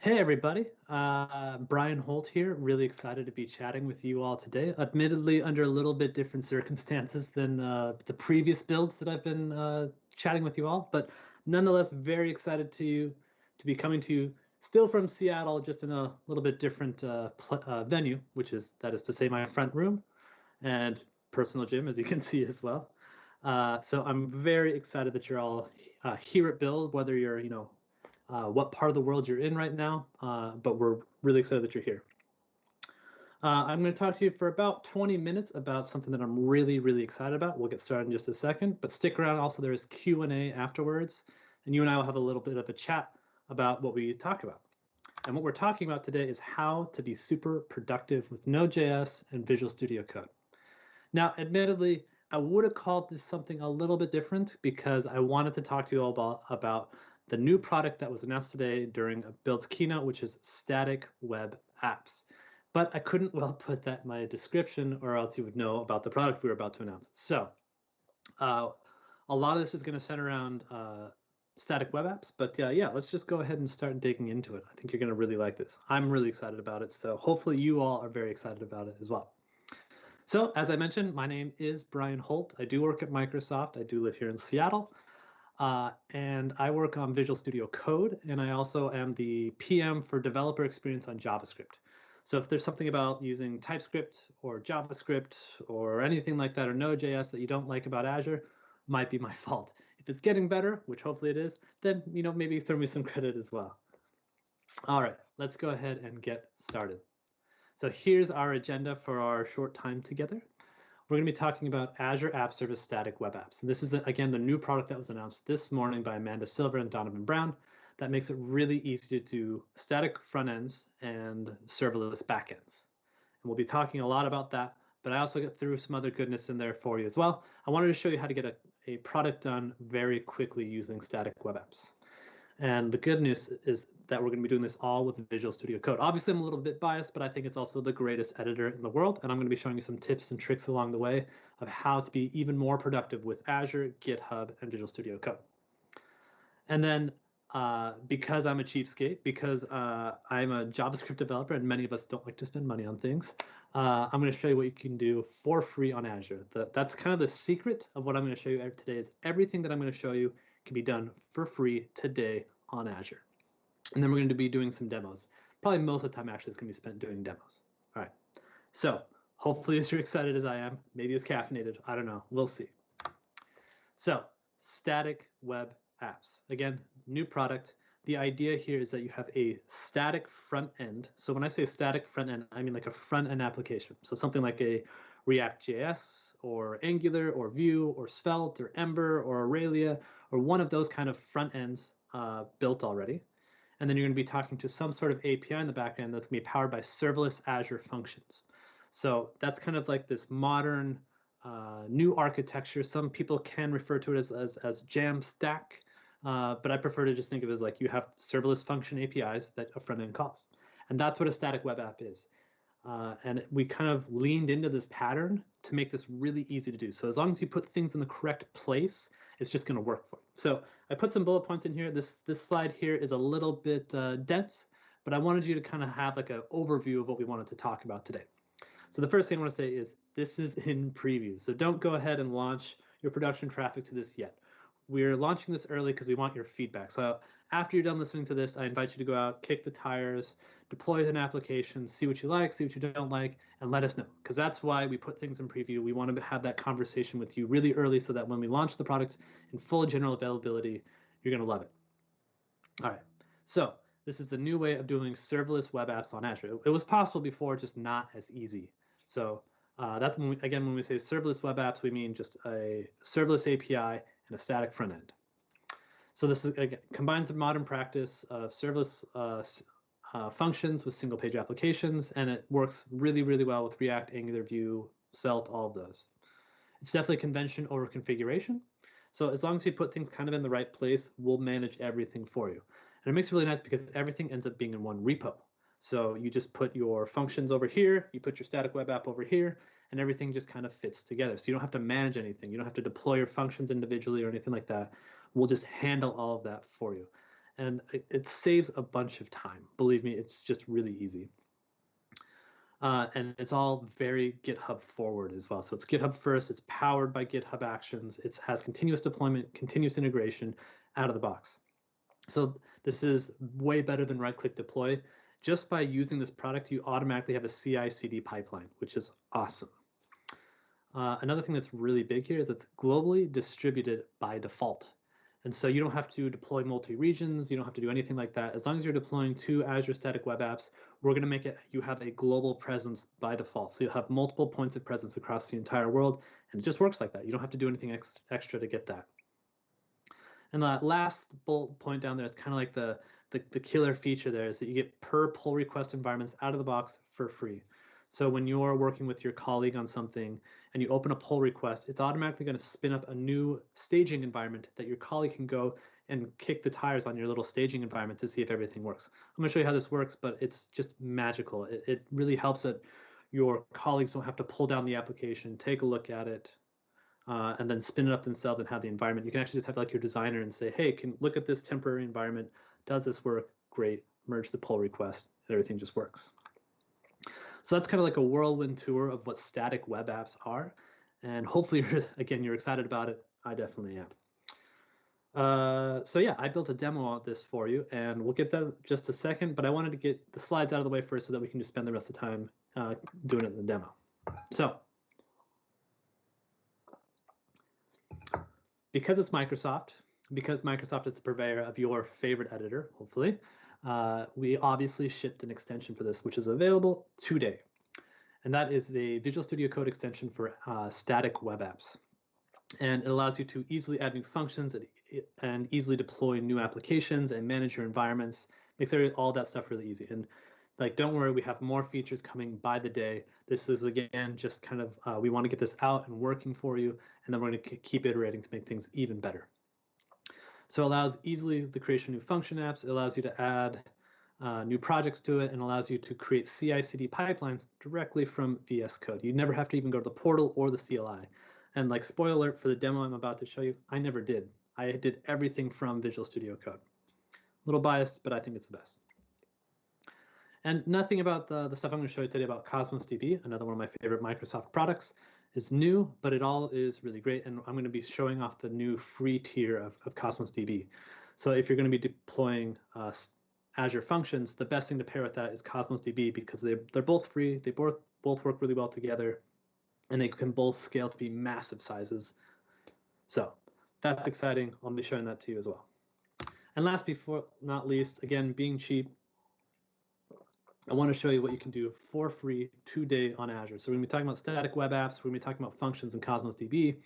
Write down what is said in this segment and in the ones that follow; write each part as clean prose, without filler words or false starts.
Hey everybody, Brian Holt here. Really excited to be chatting with you all today. Admittedly, under a little bit different circumstances than the previous builds that I've been chatting with you all, but nonetheless, very excited to be coming to you still from Seattle, just in a little bit different venue, that is to say my front room and personal gym, as you can see as well. So I'm very excited that you're all here at Build, whether you're what part of the world you're in right now, but we're really excited that you're here. I'm going to talk to you for about 20 minutes about something that I'm really, really excited about. We'll get started in just a second, but stick around. Also, there is Q&A afterwards, and you and I will have a little bit of a chat about what we talk about. And what we're talking about today is how to be super productive with Node.js and Visual Studio Code. Now, admittedly, I would have called this something a little bit different because I wanted to talk to you all about the new product that was announced today during Build's keynote, which is static web apps. But I couldn't well put that in my description, or else you would know about the product we were about to announce. So a lot of this is going to center around static web apps. But yeah, let's just go ahead and start digging into it. I think you're going to really like this. I'm really excited about it. So hopefully you all are very excited about it as well. So as I mentioned, my name is Brian Holt. I do work at Microsoft. I do live here in Seattle. And I work on Visual Studio Code, and I also am the PM for developer experience on JavaScript. So if there's something about using TypeScript or JavaScript or anything like that, or Node.js that you don't like about Azure, might be my fault. If it's getting better, which hopefully it is, then maybe throw me some credit as well. All right, let's go ahead and get started. So here's our agenda for our short time together. We're going to be talking about Azure App Service Static Web Apps. And this is, again, the new product that was announced this morning by Amanda Silver and Donovan Brown that makes it really easy to do static front ends and serverless backends. And we'll be talking a lot about that, but I also get through some other goodness in there for you as well. I wanted to show you how to get a product done very quickly using static web apps. And the good news is that we're going to be doing this all with Visual Studio Code. Obviously, I'm a little bit biased, but I think it's also the greatest editor in the world. And I'm going to be showing you some tips and tricks along the way of how to be even more productive with Azure, GitHub, and Visual Studio Code. And then because I'm a cheapskate, because I'm a JavaScript developer, and many of us don't like to spend money on things, I'm going to show you what you can do for free on Azure. That's kind of the secret of what I'm going to show you today is everything that I'm going to show you can be done for free today on Azure. And then we're going to be doing some demos. Probably most of the time actually is going to be spent doing demos. All right. So hopefully as you're excited as I am, maybe as caffeinated, I don't know, we'll see. So static web apps. Again, new product. The idea here is that you have a static front end. So when I say static front end, I mean like a front end application. So something like a React.js or Angular or Vue or Svelte or Ember or Aurelia or one of those kind of front ends built already. And then you're going to be talking to some sort of API in the backend that's going to be powered by serverless Azure functions. So that's kind of like this modern new architecture. Some people can refer to it as Jamstack, but I prefer to just think of it as like you have serverless function APIs that a front end calls. And that's what a static web app is. And we kind of leaned into this pattern to make this really easy to do. So as long as you put things in the correct place, it's just going to work for you. So I put some bullet points in here. This slide here is a little bit dense, but I wanted you to kind of have like an overview of what we wanted to talk about today. So the first thing I want to say is this is in preview. So don't go ahead and launch your production traffic to this yet. We're launching this early because we want your feedback. So after you're done listening to this, I invite you to go out, kick the tires, deploy an application, see what you like, see what you don't like, and let us know. Because that's why we put things in preview. We want to have that conversation with you really early so that when we launch the product in full general availability, you're going to love it. All right. So this is the new way of doing serverless web apps on Azure. It was possible before, just not as easy. So that's when when we say serverless web apps, we mean just a serverless API and a static front end. So this is, again, combines the modern practice of serverless functions with single page applications, and it works really, really well with React, Angular, Vue, Svelte, all of those. It's definitely convention over configuration. So as long as you put things kind of in the right place, we'll manage everything for you. And it makes it really nice because everything ends up being in one repo. So you just put your functions over here, you put your static web app over here, and everything just kind of fits together. So you don't have to manage anything. You don't have to deploy your functions individually or anything like that. We'll just handle all of that for you. And it saves a bunch of time. Believe me, it's just really easy. And it's all very GitHub forward as well. So it's GitHub first, it's powered by GitHub Actions, it has continuous deployment, continuous integration out of the box. So this is way better than right-click deploy. Just by using this product, you automatically have a CI/CD pipeline, which is awesome. Another thing that's really big here is it's globally distributed by default. And so you don't have to deploy multi-regions, you don't have to do anything like that. As long as you're deploying to Azure Static Web Apps, we're going to make it, you have a global presence by default. So you'll have multiple points of presence across the entire world, and it just works like that. You don't have to do anything extra to get that. And the last bullet point down there is kind of like the killer feature there is that you get per pull request environments out of the box for free. So when you're working with your colleague on something and you open a pull request, it's automatically going to spin up a new staging environment that your colleague can go and kick the tires on your little staging environment to see if everything works. I'm going to show you how this works, but it's just magical. It really helps that your colleagues don't have to pull down the application, take a look at it, and then spin it up themselves and have the environment. You can actually just have like your designer and say, hey, can look at this temporary environment. Does this work? Great. Merge the pull request and everything just works. So that's kind of like a whirlwind tour of what static web apps are. And hopefully, again, you're excited about it. I definitely am. So yeah, I built a demo of this for you, and we'll get that in just a second, but I wanted to get the slides out of the way first so that we can just spend the rest of the time doing it in the demo. So because it's Microsoft, because Microsoft is the purveyor of your favorite editor, hopefully, we obviously shipped an extension for this, which is available today. And that is the Visual Studio Code extension for static web apps. And it allows you to easily add new functions and easily deploy new applications and manage your environments. Makes all that stuff really easy. And like, don't worry, we have more features coming by the day. This is, again, just kind of, we want to get this out and working for you, and then we're going to keep iterating to make things even better. So it allows easily the creation of new function apps. It allows you to add new projects to it, and allows you to create CI/CD pipelines directly from VS Code. You never have to even go to the portal or the CLI. And like, spoiler alert for the demo I'm about to show you, I never did. I did everything from Visual Studio Code. A little biased, but I think it's the best. And nothing about the stuff I'm going to show you today about Cosmos DB, another one of my favorite Microsoft products, is new, but it all is really great. And I'm going to be showing off the new free tier of Cosmos DB. So if you're going to be deploying Azure functions, the best thing to pair with that is Cosmos DB, because they're both free. They both work really well together, and they can both scale to be massive sizes. So that's exciting. I'll be showing that to you as well. And last but not least, again, being cheap, I want to show you what you can do for free today on Azure. So we're going to be talking about static web apps. We're going to be talking about functions in Cosmos DB.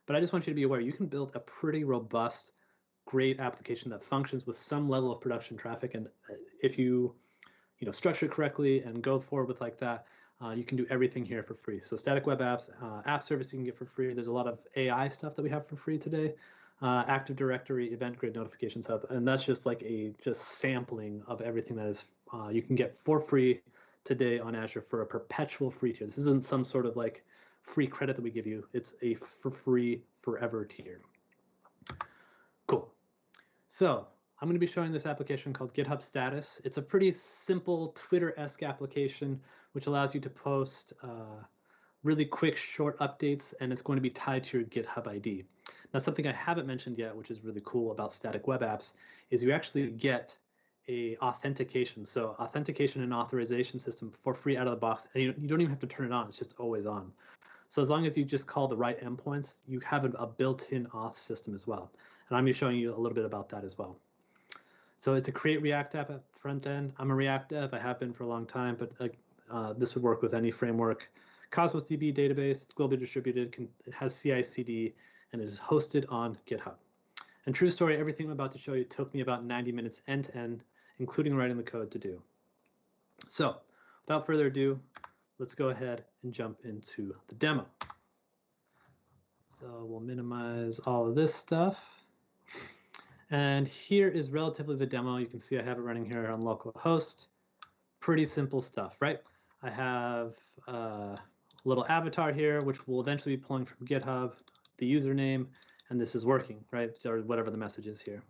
But I just want you to be aware, you can build a pretty robust, great application that functions with some level of production traffic. And if you structure it correctly and go forward with like that, you can do everything here for free. So static web apps, app service you can get for free. There's a lot of AI stuff that we have for free today. Active Directory, Event Grid, Notifications Hub, and that's just like a sampling of everything that is you can get for free today on Azure for a perpetual free tier. This isn't some sort of like free credit that we give you. It's a for free forever tier. Cool. So I'm going to be showing this application called GitHub Status. It's a pretty simple Twitter-esque application which allows you to post really quick, short updates, and it's going to be tied to your GitHub ID. Now, something I haven't mentioned yet, which is really cool about static web apps, is you actually get a authentication. So authentication and authorization system for free out of the box, and you don't even have to turn it on. It's just always on. So as long as you just call the right endpoints, you have a built-in auth system as well. And I'm going to be showing you a little bit about that as well. So it's a create React app at front end. I'm a React dev. I have been for a long time, but this would work with any framework. Cosmos DB database, it's globally distributed, it has CI/CD, and it is hosted on GitHub. And true story, everything I'm about to show you took me about 90 minutes end to end, including writing the code to do. So without further ado, let's go ahead and jump into the demo. So we'll minimize all of this stuff. And here is relatively the demo. You can see I have it running here on localhost. Pretty simple stuff, right? I have a little avatar here, which will eventually be pulling from GitHub, the username, and this is working, right? Or whatever the message is here.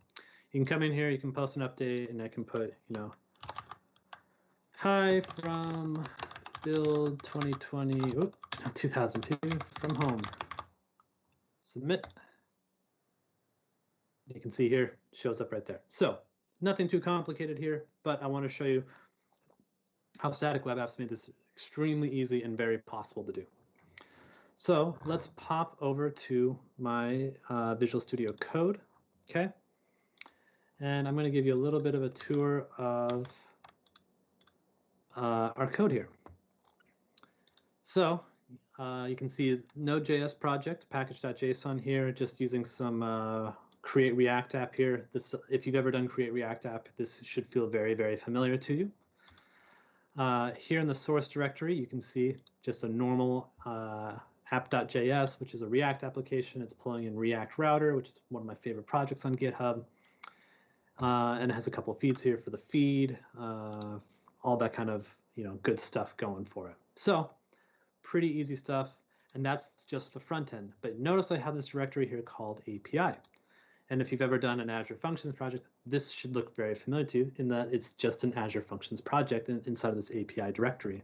You can come in here, you can post an update, and I can put, you know, hi from build 2020, 2002 from home. Submit. You can see here, shows up right there. So nothing too complicated here, but I want to show you how static web apps made this extremely easy and very possible to do. So let's pop over to my Visual Studio Code, okay? And I'm going to give you a little bit of a tour of our code here. So you can see Node.js project, package.json here, just using some Create React app here. This, if you've ever done Create React app, this should feel very, very familiar to you. Here in the source directory, you can see just a normal app.js, which is a React application. It's pulling in React Router, which is one of my favorite projects on GitHub. And it has a couple feeds here for the feed, all that kind of, you know, good stuff going for it. So pretty easy stuff. And that's just the front end. But notice I have this directory here called API. And if you've ever done an Azure Functions project, this should look very familiar to you in that it's just an Azure Functions project inside of this API directory.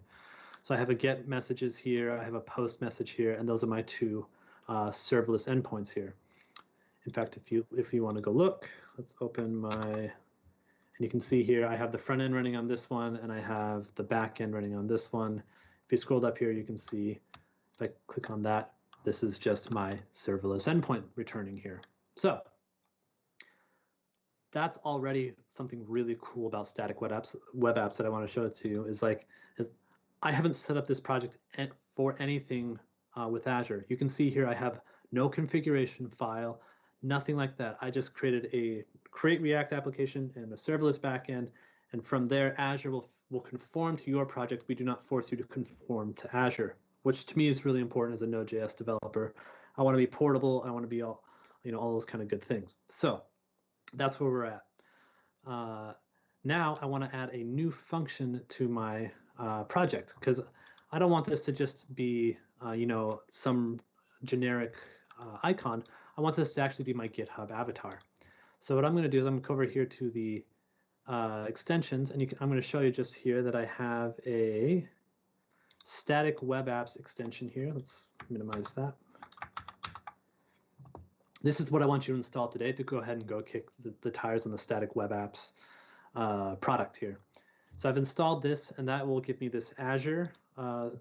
So I have a get messages here, I have a post message here, and those are my two serverless endpoints here. In fact, if you want to go look, let's open my, and you can see here I have the front end running on this one, and I have the back end running on this one. If you scroll up here, you can see, if I click on that, this is just my serverless endpoint returning here. So that's already something really cool about static web apps that I want to show it to you is I haven't set up this project for anything with Azure. You can see here I have no configuration file, nothing like that. I just created a Create React application and a serverless backend, and from there Azure will conform to your project. We do not force you to conform to Azure, which to me is really important as a Node.js developer. I want to be portable. I want to be all those kind of good things. So that's where we're at. Now I want to add a new function to my project because I don't want this to just be, some generic icon. I want this to actually be my GitHub avatar. So what I'm going to do is I'm going to go over here to the extensions, and I'm going to show you just here that I have a static web apps extension here. Let's minimize that. This is what I want you to install today to go ahead and go kick the tires on the static web apps product here. So I've installed this, and that will give me this Azure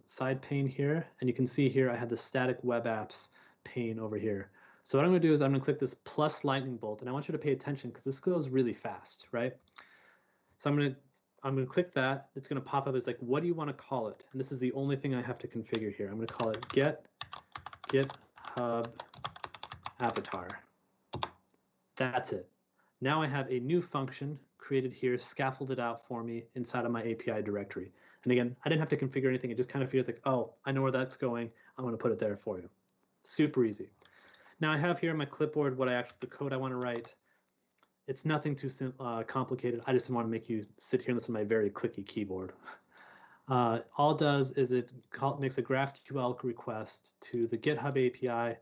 side pane here. And you can see here I have the static web apps pane over here. So what I'm going to do is I'm going to click this plus lightning bolt, and I want you to pay attention because this goes really fast, right? So I'm going to click that. It's going to pop up as like, what do you want to call it? And this is the only thing I have to configure here. I'm going to call it GitHub avatar. That's it. Now I have a new function created here, scaffolded out for me inside of my API directory. And again, I didn't have to configure anything. It just kind of feels like, oh, I know where that's going. I'm going to put it there for you. Super easy. Now I have here on my clipboard the code I want to write. It's nothing too complicated. I just want to make you sit here and listen to my very clicky keyboard. All it does is it makes a GraphQL request to the GitHub API,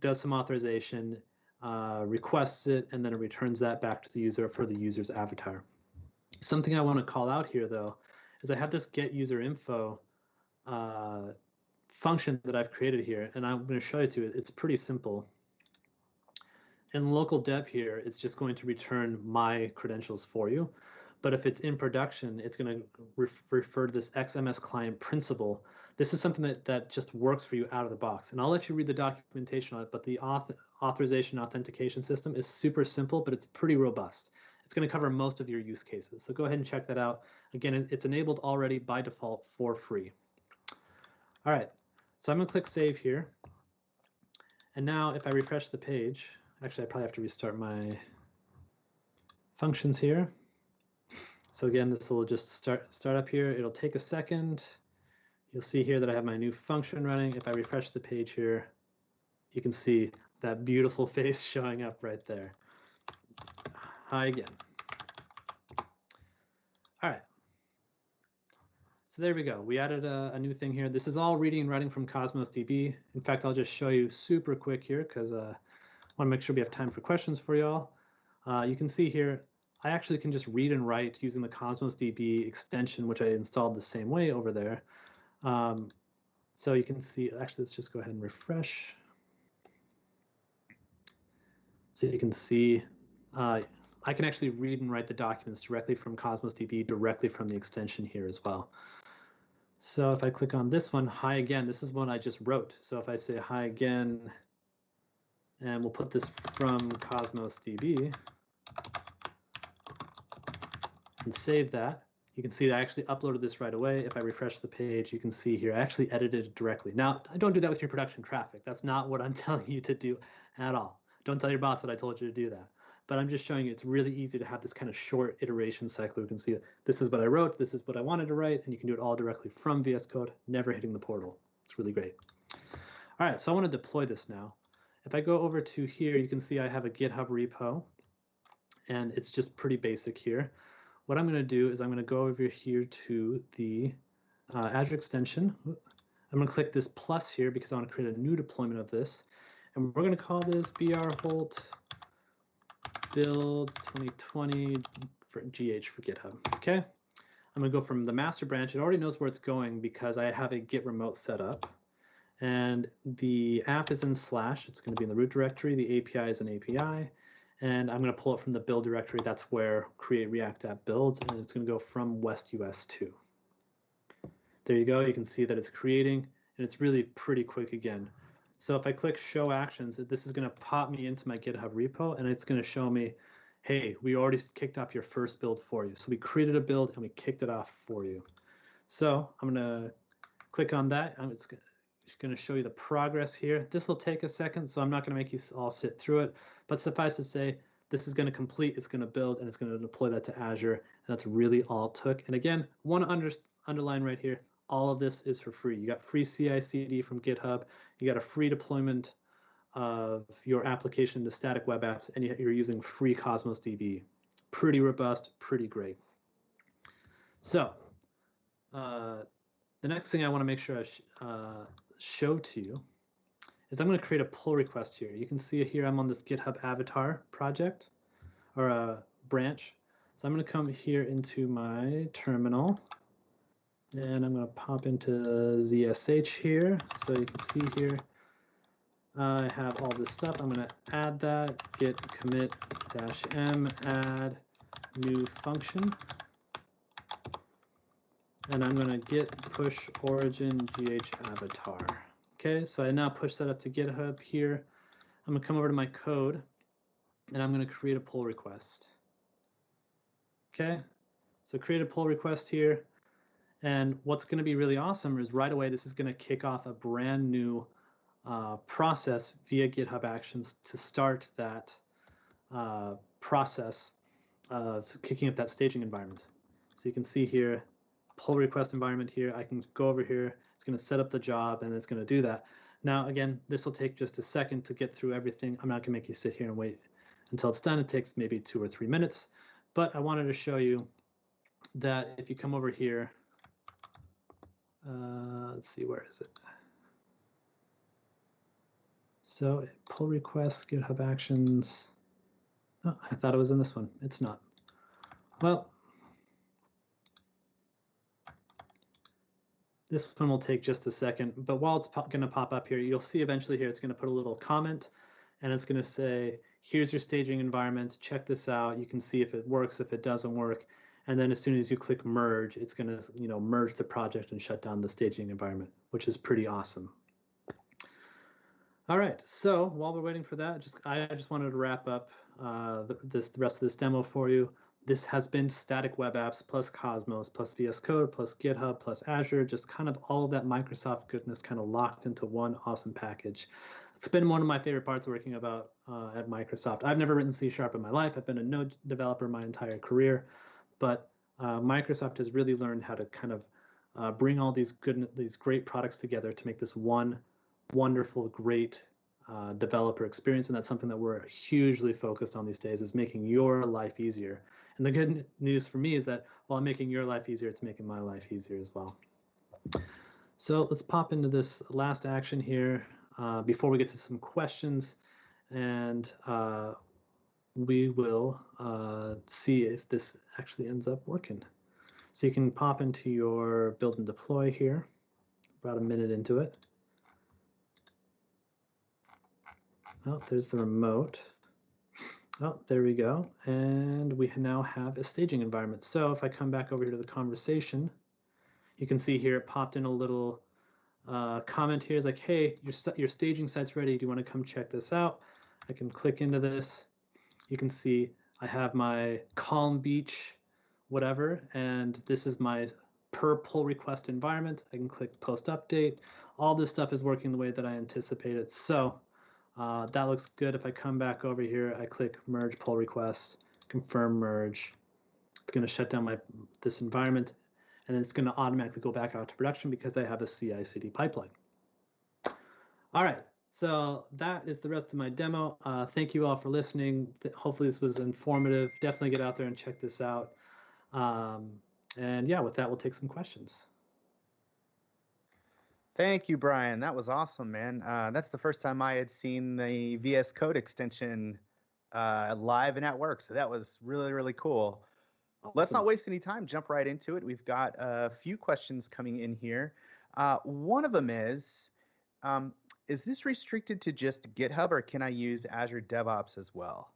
does some authorization, requests it, and then it returns that back to the user for the user's avatar. Something I want to call out here, though, is I have this get user info function that I've created here, and I'm going to show you to it. It's pretty simple. In local dev here, it's just going to return my credentials for you. But if it's in production, it's going to refer to this XMS client principal. This is something that just works for you out of the box. And I'll let you read the documentation on it, but the authorization authentication system is super simple, but it's pretty robust. It's going to cover most of your use cases. So go ahead and check that out. Again, it's enabled already by default for free. All right, so I'm going to click Save here. And now if I refresh the page, actually I probably have to restart my functions here. So again, this will just start up here. It'll take a second. You'll see here that I have my new function running. If I refresh the page here, you can see that beautiful face showing up right there. Hi again. All right. So there we go. We added a new thing here. This is all reading and writing from Cosmos DB. In fact, I'll just show you super quick here because I want to make sure we have time for questions for y'all. You can see here, I actually can just read and write using the Cosmos DB extension, which I installed the same way over there. So you can see, actually, let's just go ahead and refresh. So you can see, I can actually read and write the documents directly from Cosmos DB, directly from the extension here as well. So if I click on this one, hi again, this is one I just wrote. So if I say hi again, and we'll put this from Cosmos DB and save that, you can see that I actually uploaded this right away. If I refresh the page, you can see here, I actually edited it directly. Now, don't do that with your production traffic. That's not what I'm telling you to do at all. Don't tell your boss that I told you to do that. But I'm just showing you it's really easy to have this kind of short iteration cycle. You can see this is what I wrote, this is what I wanted to write, and you can do it all directly from VS Code, never hitting the portal. It's really great. All right, so I want to deploy this now. If I go over to here, you can see I have a GitHub repo, and it's just pretty basic here. What I'm going to do is I'm going to go over here to the Azure extension. I'm going to click this plus here because I want to create a new deployment of this. And we're going to call this brholt build 2020 for GH for GitHub. Okay. I'm going to go from the master branch. It already knows where it's going because I have a git remote set up. And the app is in /. It's going to be in the root directory. The API is an API. And I'm going to pull it from the build directory. That's where create React app builds. And it's going to go from West US 2. There you go. You can see that it's creating. And it's really pretty quick again. So if I click show actions, this is going to pop me into my GitHub repo. And it's going to show me, hey, we already kicked off your first build for you. So we created a build and we kicked it off for you. So I'm going to click on that. I'm just going to show you the progress here. This will take a second, so I'm not going to make you all sit through it. But suffice to say, this is going to complete, it's going to build, and it's going to deploy that to Azure. And that's really all it took. And again, want to underline right here, all of this is for free. You got free CI/CD from GitHub. You got a free deployment of your application to static web apps, and you're using free Cosmos DB. Pretty robust, pretty great. So the next thing I want to make sure I show to you is I'm going to create a pull request here. You can see here I'm on this GitHub avatar project or a branch. So I'm going to come here into my terminal and I'm going to pop into ZSH here. So you can see here I have all this stuff. I'm going to add that git commit -m add new function. And I'm going to git push origin gh avatar. Okay, so I now push that up to GitHub here. I'm going to come over to my code and I'm going to create a pull request. Okay, so create a pull request here. And what's going to be really awesome is right away this is going to kick off a brand new process via GitHub Actions to start that process of kicking up that staging environment. So you can see here, pull request environment here. I can go over here. It's going to set up the job and it's going to do that. Now, again, this will take just a second to get through everything. I'm not going to make you sit here and wait until it's done. It takes maybe 2 or 3 minutes. But I wanted to show you that if you come over here, let's see, where is it? So pull request, GitHub Actions. Oh, I thought it was in this one. It's not. Well, this one will take just a second, but while it's going to pop up here, you'll see eventually here it's going to put a little comment and it's going to say, here's your staging environment, check this out. You can see if it works, if it doesn't work. And then as soon as you click merge, it's going to merge the project and shut down the staging environment, which is pretty awesome. All right, so while we're waiting for that, I just wanted to wrap up the rest of this demo for you. This has been static web apps plus Cosmos plus VS Code plus GitHub plus Azure, just kind of all of that Microsoft goodness kind of locked into one awesome package. It's been one of my favorite parts working about at Microsoft. I've never written C# in my life. I've been a Node developer my entire career, but Microsoft has really learned how to kind of bring all these great products together to make this one wonderful, great developer experience, and that's something that we're hugely focused on these days, is making your life easier. And the good news for me is that while I'm making your life easier, it's making my life easier as well. So let's pop into this last action here before we get to some questions. And we will see if this actually ends up working. So you can pop into your build and deploy here, about a minute into it. Oh, there's the remote. Oh, there we go. And we now have a staging environment. So if I come back over here to the conversation, you can see here it popped in a little comment here. It's like, hey, your staging site's ready. Do you want to come check this out? I can click into this. You can see I have my Calm Beach, whatever, and this is my per pull request environment. I can click post update. All this stuff is working the way that I anticipated. So that looks good. If I come back over here, I click merge pull request, confirm merge. It's going to shut down this environment, and then it's going to automatically go back out to production because I have a CI/CD pipeline. All right, so that is the rest of my demo. Thank you all for listening. Hopefully this was informative. Definitely get out there and check this out. And yeah, with that, we'll take some questions. Thank you, Brian. That was awesome, man. That's the first time I had seen the VS Code extension live and at work. So that was really, really cool. Awesome. Let's not waste any time. Jump right into it. We've got a few questions coming in here. One of them is this restricted to just GitHub, or can I use Azure DevOps as well?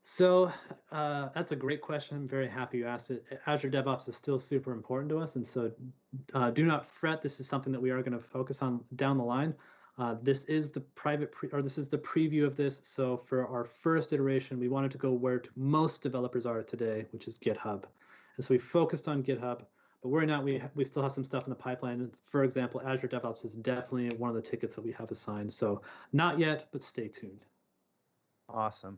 So that's a great question. I'm very happy you asked it. Azure DevOps is still super important to us, and so do not fret. This is something that we are going to focus on down the line. This is the this is the preview of this. So for our first iteration, we wanted to go where most developers are today, which is GitHub. And so we focused on GitHub, but we're not. We still have some stuff in the pipeline. For example, Azure DevOps is definitely one of the tickets that we have assigned. So not yet, but stay tuned. Awesome.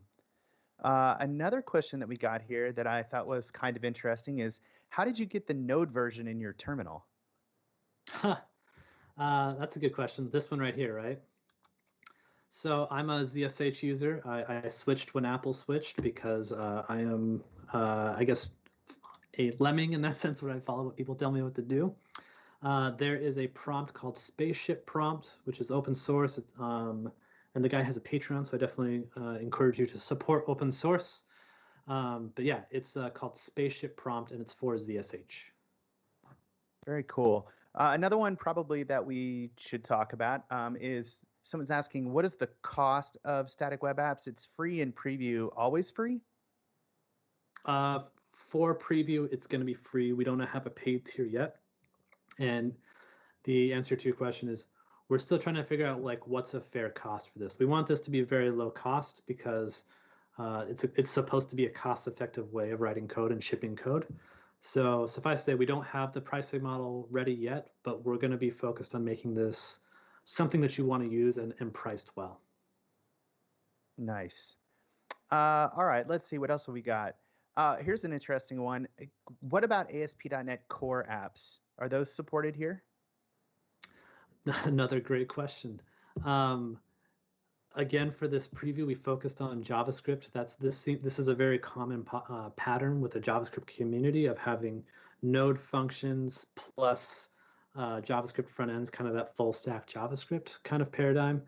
Another question that we got here that I thought was kind of interesting is, how did you get the Node version in your terminal? That's a good question. This one right here, right? So I'm a ZSH user. I switched when Apple switched because I am, I guess, a lemming in that sense where I follow what people tell me what to do. There is a prompt called Spaceship Prompt, which is open source. And the guy has a Patreon, so I definitely encourage you to support open source. But yeah, it's called Spaceship Prompt, and it's for ZSH. Very cool. Another one probably that we should talk about is someone's asking, what is the cost of static web apps? It's free in preview, always free? For preview, it's going to be free. We don't have a paid tier yet. And the answer to your question is, we're still trying to figure out like what's a fair cost for this. We want this to be very low cost because it's supposed to be a cost-effective way of writing code and shipping code. So suffice to say, we don't have the pricing model ready yet, but we're going to be focused on making this something that you want to use and priced well. Nice. All right, let's see, what else have we got? Here's an interesting one. What about ASP.NET Core apps? Are those supported here? Another great question. Again, for this preview, we focused on JavaScript. This is a very common pattern with the JavaScript community of having Node functions plus JavaScript front ends, kind of that full stack JavaScript kind of paradigm.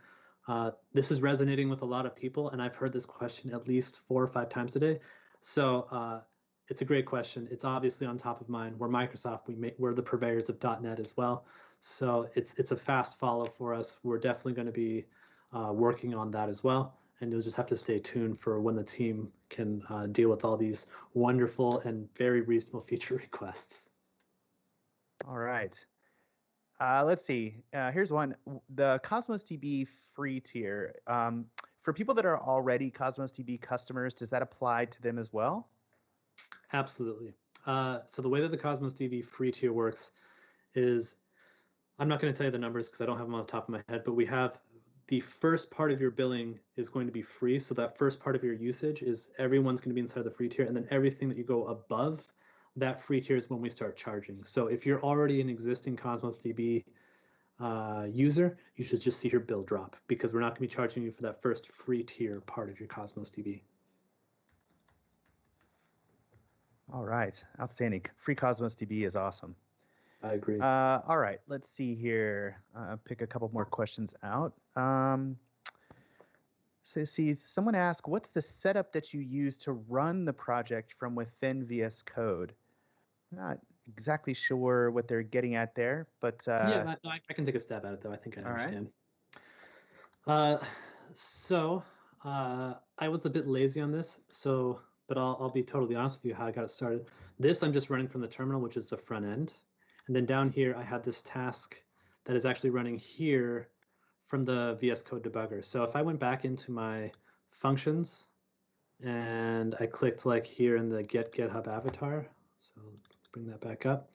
This is resonating with a lot of people, and I've heard this question at least 4 or 5 times a day. So it's a great question. It's obviously on top of mind. We're Microsoft. We're the purveyors of .NET as well. So it's a fast follow for us. We're definitely going to be working on that as well. And you'll just have to stay tuned for when the team can deal with all these wonderful and very reasonable feature requests. All right. Let's see. Here's one. The Cosmos DB free tier. For people that are already Cosmos DB customers, does that apply to them as well? Absolutely. So the way that the Cosmos DB free tier works is, I'm not going to tell you the numbers because I don't have them off the top of my head, but we have the first part of your billing is going to be free. So that first part of your usage is everyone's going to be inside the free tier. And then everything that you go above that free tier is when we start charging. So if you're already an existing Cosmos DB user, you should just see your bill drop because we're not going to be charging you for that first free tier part of your Cosmos DB. All right. Outstanding. Free Cosmos DB is awesome. I agree. All right, let's see here. Pick a couple more questions out. So see, someone asked, what's the setup that you use to run the project from within VS Code? Not exactly sure what they're getting at there, but Yeah, I can take a stab at it though. I think I all right. understand. I was a bit lazy on this, but I'll be totally honest with you how I got it started. This I'm just running from the terminal, which is the front end. And then down here, I had this task that is actually running here from the VS Code debugger. So if I went back into my functions and I clicked like here in the get GitHub avatar, so let's bring that back up,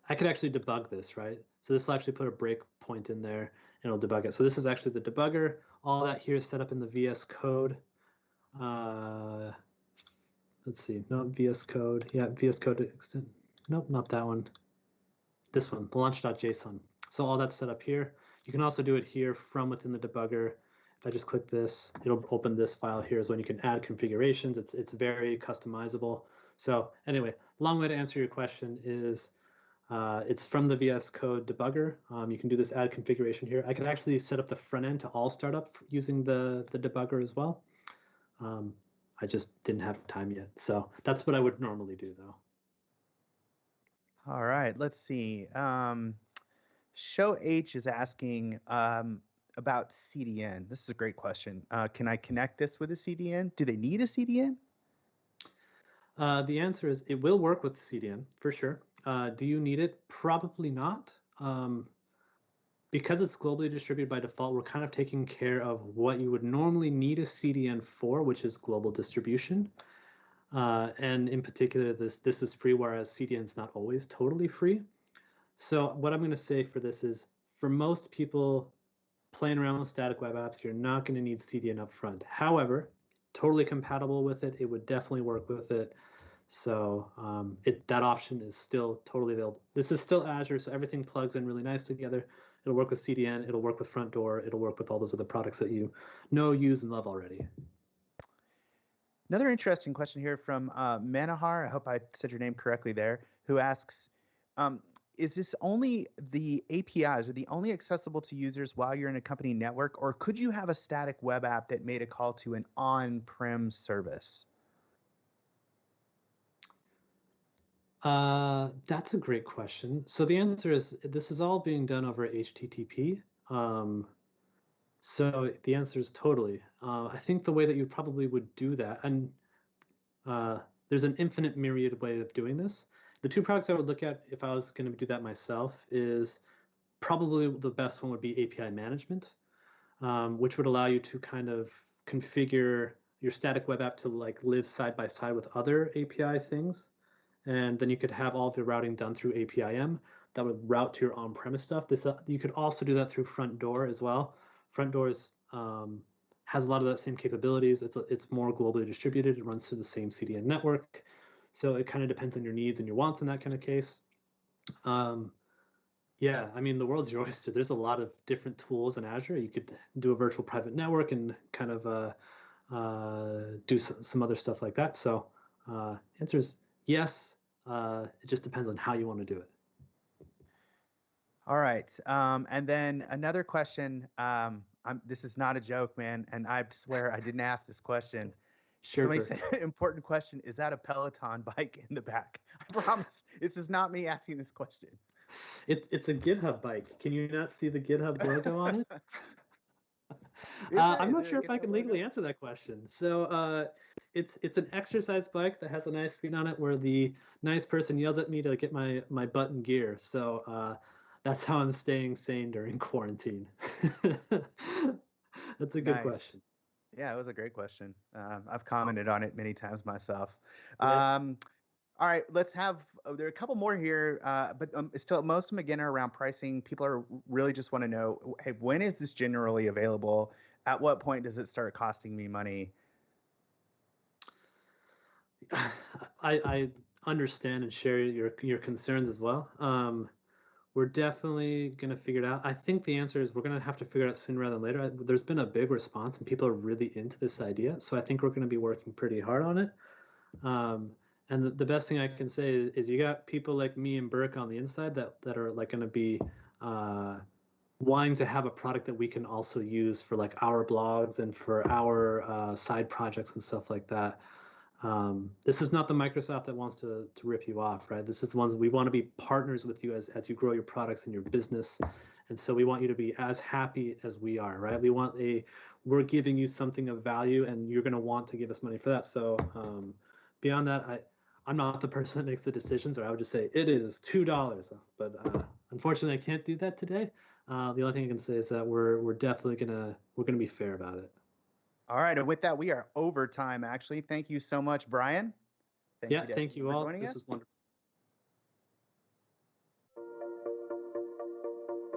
I could actually debug this, right? So this will actually put a breakpoint in there and it'll debug it. So this is actually the debugger. All that here is set up in the VS Code. Let's see, no VS Code. Yeah, VS Code extend. Nope, not that one. This one, the launch.json. So all that's set up here. You can also do it here from within the debugger. If I just click this, it'll open this file here is when you can add configurations. It's very customizable. So anyway, long way to answer your question is it's from the VS Code debugger. You can do this add configuration here. I can actually set up the front end to all startup using the debugger as well. I just didn't have time yet. So that's what I would normally do though. All right, let's see. Show H is asking about CDN. This is a great question. Can I connect this with a CDN? Do they need a CDN? The answer is it will work with CDN for sure. Do you need it? Probably not. Because it's globally distributed by default, we're kind of taking care of what you would normally need a CDN for, which is global distribution. And in particular, this is free, whereas CDN is not always totally free. So what I'm going to say for this is, for most people playing around with static web apps, you're not going to need CDN up front. However, totally compatible with it. It would definitely work with it. So that option is still totally available. This is still Azure, so everything plugs in really nice together. It'll work with CDN. It'll work with Front Door. It'll work with all those other products that you know, use, and love already. Another interesting question here from Manahar, I hope I said your name correctly there, who asks, is this only the APIs, are they only accessible to users while you're in a company network, or could you have a static web app that made a call to an on-prem service? That's a great question. So the answer is this is all being done over HTTP. So the answer is totally. I think the way that you probably would do that, and there's an infinite myriad way of doing this. The two products I would look at if I was going to do that myself is probably the best one would be API management, which would allow you to kind of configure your static web app to like live side by side with other API things. And then you could have all of the routing done through APIM that would route to your on-premise stuff. You could also do that through Front Door as well. Front Door has a lot of that same capabilities. It's more globally distributed. It runs through the same CDN network. So it kind of depends on your needs and your wants in that kind of case. Yeah, I mean, the world's your oyster. There's a lot of different tools in Azure. You could do a virtual private network and kind of do some other stuff like that. So answer is yes. It just depends on how you want to do it. All right. And then another question. This is not a joke, man. And I swear I didn't ask this question. Sure. Somebody said, important question, is that a Peloton bike in the back? I promise this is not me asking this question. It's a GitHub bike. Can you not see the GitHub logo on it? I'm not sure if I can legally answer that question. So it's an exercise bike that has a nice screen on it where the nice person yells at me to get my butt in gear. So that's how I'm staying sane during quarantine. That's a good question. Yeah, it was a great question. I've commented on it many times myself. Yeah. All right, let's have, there are a couple more here, but still most of them again are around pricing. People are really just want to know, hey, when is this generally available? At what point does it start costing me money? I understand and share your concerns as well. We're definitely going to figure it out. I think the answer is we're going to have to figure it out sooner rather than later. There's been a big response and people are really into this idea. So I think we're going to be working pretty hard on it. And the best thing I can say is you got people like me and Burke on the inside that are like going to be wanting to have a product that we can also use for like our blogs and for our side projects and stuff like that. This is not the Microsoft that wants to rip you off, right? This is the ones that we want to be partners with you as you grow your products and your business. And so we want you to be as happy as we are, right? We're giving you something of value and you're going to want to give us money for that. So beyond that, I'm not the person that makes the decisions, or I would just say it is $2. But unfortunately, I can't do that today. The only thing I can say is that we're definitely gonna be fair about it. All right, and with that, we are over time. Actually, thank you so much, Brian. Thank you all. Joining This us. was wonderful.